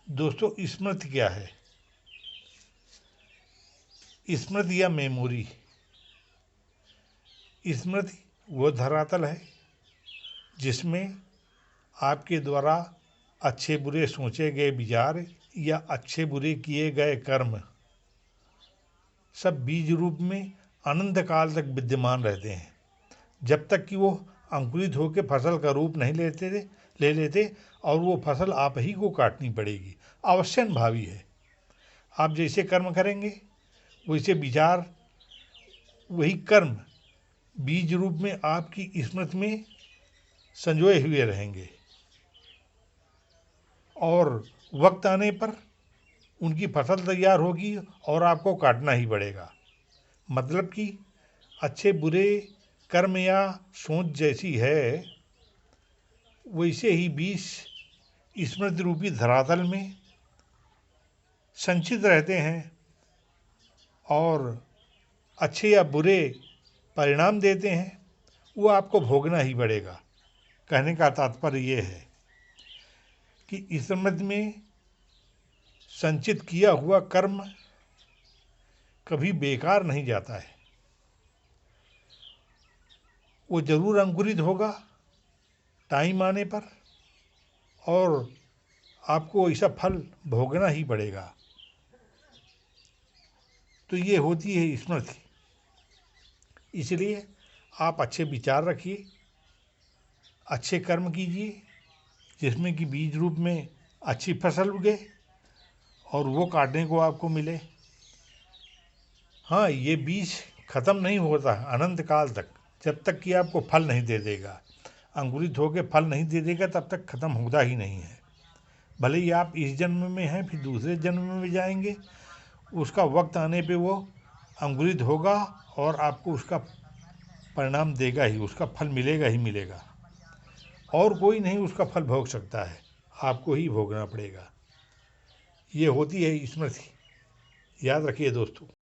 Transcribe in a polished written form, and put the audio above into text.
दोस्तों, स्मृति क्या है? स्मृति या मेमोरी। स्मृति वो धरातल है जिसमें आपके द्वारा अच्छे बुरे सोचे गए विचार या अच्छे बुरे किए गए कर्म सब बीज रूप में अनंत काल तक विद्यमान रहते हैं, जब तक कि वो अंकुरित होकर फसल का रूप नहीं ले लेते और वो फसल आप ही को काटनी पड़ेगी। अवश्यन भावी है। आप जैसे कर्म करेंगे वैसे विचार, वही कर्म बीज रूप में आपकी स्मृति में संजोए हुए रहेंगे और वक्त आने पर उनकी फसल तैयार होगी और आपको काटना ही पड़ेगा। मतलब कि अच्छे बुरे कर्म या सोच जैसी है वैसे ही बीज स्मृति रूपी धरातल में संचित रहते हैं और अच्छे या बुरे परिणाम देते हैं, वो आपको भोगना ही पड़ेगा। कहने का तात्पर्य ये है कि स्मृति में संचित किया हुआ कर्म कभी बेकार नहीं जाता है। वो जरूर अंकुरित होगा टाइम आने पर और आपको ऐसा फल भोगना ही पड़ेगा। तो ये होती है स्मृति। इसलिए आप अच्छे विचार रखिए, अच्छे कर्म कीजिए जिसमें कि बीज रूप में अच्छी फसल उगे और वो काटने को आपको मिले। हाँ, ये बीज खत्म नहीं होता अनंत काल तक, जब तक कि आपको फल नहीं दे देगा। अंकुरित होकर फल नहीं दे देगा तब तक खत्म होता ही नहीं है। भले ही आप इस जन्म में हैं, फिर दूसरे जन्म में भी जाएंगे, उसका वक्त आने पे वो अंकुरित होगा और आपको उसका परिणाम देगा ही, उसका फल मिलेगा ही मिलेगा। और कोई नहीं उसका फल भोग सकता है, आपको ही भोगना पड़ेगा। ये होती है स्मृति। याद रखिए दोस्तों।